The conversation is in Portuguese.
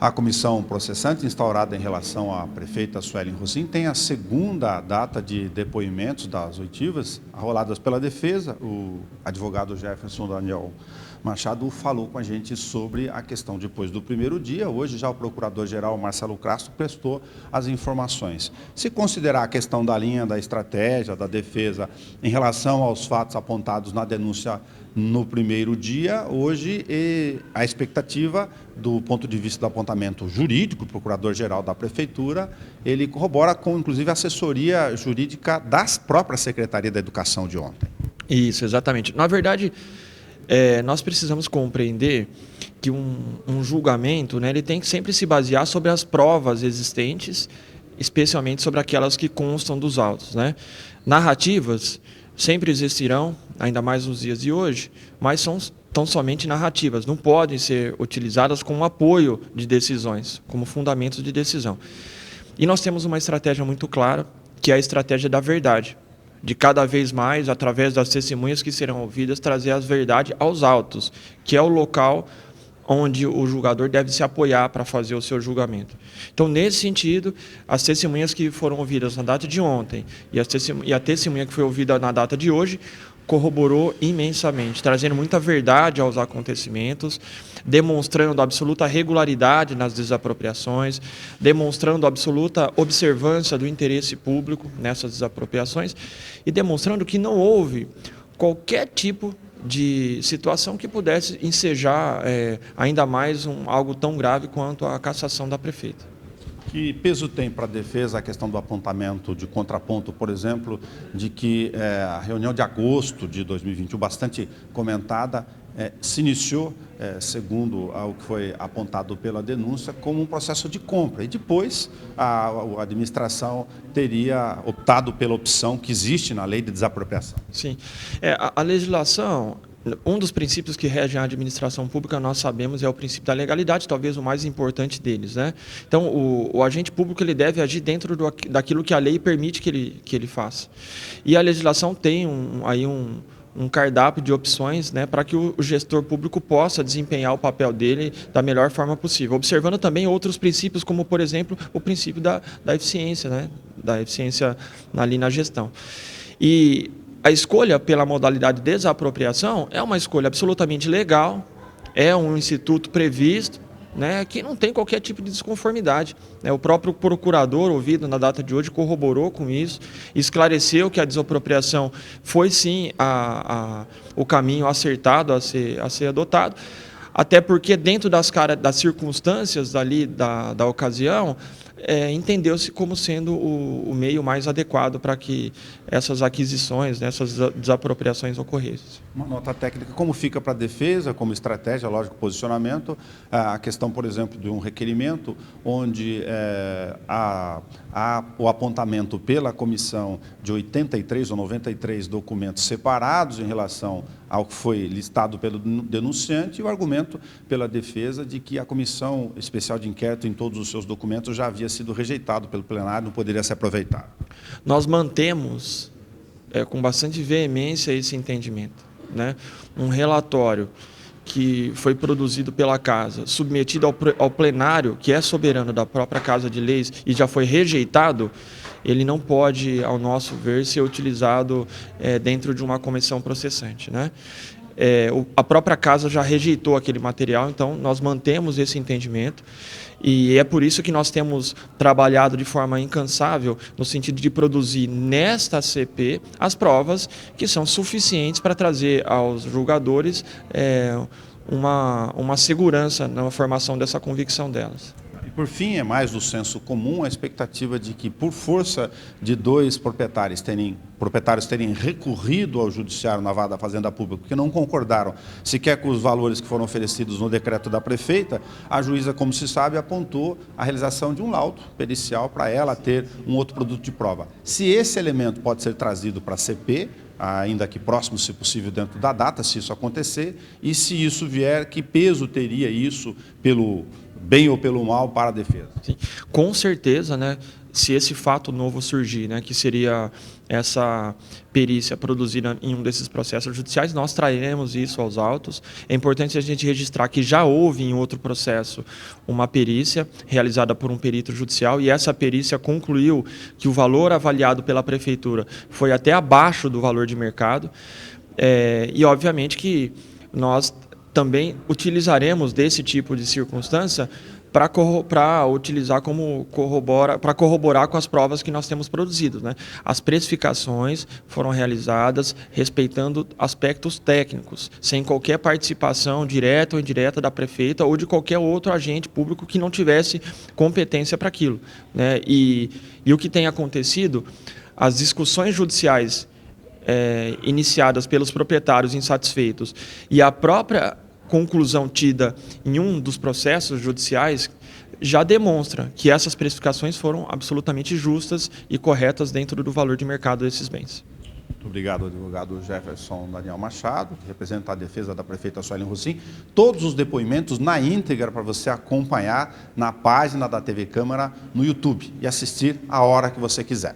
A comissão processante instaurada em relação à prefeita Suelen Rosim tem a segunda data de depoimentos das oitivas, arroladas pela defesa. O advogado Jefferson Daniel Machado falou com a gente sobre a questão depois do primeiro dia. Hoje já o procurador-geral Marcelo Castro prestou as informações. Se considerar a questão da linha, da estratégia, da defesa em relação aos fatos apontados na denúncia no primeiro dia, hoje a expectativa do ponto de vista do apontamento jurídico, o procurador-geral da Prefeitura, ele corrobora com, inclusive, a assessoria jurídica da própria Secretaria da Educação de ontem. Isso, exatamente. Na verdade, nós precisamos compreender que um julgamento, né, ele tem que sempre se basear sobre as provas existentes, especialmente sobre aquelas que constam dos autos, né? Narrativas sempre existirão, ainda mais nos dias de hoje, mas são tão somente narrativas, não podem ser utilizadas como apoio de decisões, como fundamentos de decisão. E nós temos uma estratégia muito clara, que é a estratégia da verdade, de cada vez mais, através das testemunhas que serão ouvidas, trazer a verdade aos autos, que é o local onde o julgador deve se apoiar para fazer o seu julgamento. Então, nesse sentido, as testemunhas que foram ouvidas na data de ontem e a testemunha que foi ouvida na data de hoje corroborou imensamente, trazendo muita verdade aos acontecimentos, demonstrando absoluta regularidade nas desapropriações, demonstrando absoluta observância do interesse público nessas desapropriações e demonstrando que não houve qualquer tipo de situação que pudesse ensejar ainda mais algo tão grave quanto a cassação da prefeita. Que peso tem para a defesa a questão do apontamento de contraponto, por exemplo, de que a reunião de agosto de 2021, bastante comentada, se iniciou, segundo o que foi apontado pela denúncia, como um processo de compra. E depois a administração teria optado pela opção que existe na lei de desapropriação. Sim. A legislação, um dos princípios que regem a administração pública, nós sabemos, é o princípio da legalidade, talvez o mais importante deles, né? Então, o agente público ele deve agir dentro daquilo que a lei permite que ele faça. E a legislação tem um cardápio de opções, né, para que o gestor público possa desempenhar o papel dele da melhor forma possível, observando também outros princípios, como, por exemplo, o princípio da eficiência, né, da eficiência ali na gestão. E a escolha pela modalidade de desapropriação é uma escolha absolutamente legal, é um instituto previsto, né, que não tem qualquer tipo de desconformidade. O próprio procurador, ouvido na data de hoje, corroborou com isso, esclareceu que a desapropriação foi sim o caminho acertado a ser adotado, até porque dentro das circunstâncias ali da ocasião, entendeu-se como sendo o meio mais adequado para que essas aquisições, né, essas desapropriações ocorressem. Uma nota técnica, como fica para a defesa, como estratégia, lógico, posicionamento, a questão, por exemplo, de um requerimento onde há o apontamento pela comissão de 83 ou 93 documentos separados em relação ao que foi listado pelo denunciante e o argumento pela defesa de que a comissão especial de inquérito em todos os seus documentos já havia sido rejeitado pelo plenário, não poderia ser aproveitado. Nós mantemos com bastante veemência esse entendimento, né? Um relatório que foi produzido pela Casa, submetido ao plenário, que é soberano da própria Casa de Leis e já foi rejeitado, ele não pode, ao nosso ver, ser utilizado dentro de uma comissão processante, né? A própria Casa já rejeitou aquele material, então nós mantemos esse entendimento e é por isso que nós temos trabalhado de forma incansável no sentido de produzir nesta CP as provas que são suficientes para trazer aos julgadores uma segurança na formação dessa convicção delas. Por fim, é mais do senso comum a expectativa de que, por força de dois proprietários terem recorrido ao judiciário na vara da Fazenda Pública, porque não concordaram sequer com os valores que foram oferecidos no decreto da prefeita, a juíza, como se sabe, apontou a realização de um laudo pericial para ela ter um outro produto de prova. Se esse elemento pode ser trazido para a CP, ainda que próximo, se possível, dentro da data, se isso acontecer, e se isso vier, que peso teria isso pelo bem ou pelo mal para a defesa? Sim, com certeza, né? se esse fato novo surgir, né, que seria essa perícia produzida em um desses processos judiciais, nós traremos isso aos autos. É importante a gente registrar que já houve em outro processo uma perícia realizada por um perito judicial e essa perícia concluiu que o valor avaliado pela prefeitura foi até abaixo do valor de mercado. E, obviamente, que nós também utilizaremos desse tipo de circunstância para utilizar para corroborar com as provas que nós temos produzido, né? As precificações foram realizadas respeitando aspectos técnicos, sem qualquer participação direta ou indireta da prefeita ou de qualquer outro agente público que não tivesse competência para aquilo, né? E o que tem acontecido, as discussões judiciais iniciadas pelos proprietários insatisfeitos e a própria conclusão tida em um dos processos judiciais já demonstra que essas precificações foram absolutamente justas e corretas dentro do valor de mercado desses bens. Muito obrigado, advogado Jefferson Daniel Machado, que representa a defesa da prefeita Suelen Rosim. Todos os depoimentos na íntegra para você acompanhar na página da TV Câmara no YouTube e assistir a hora que você quiser.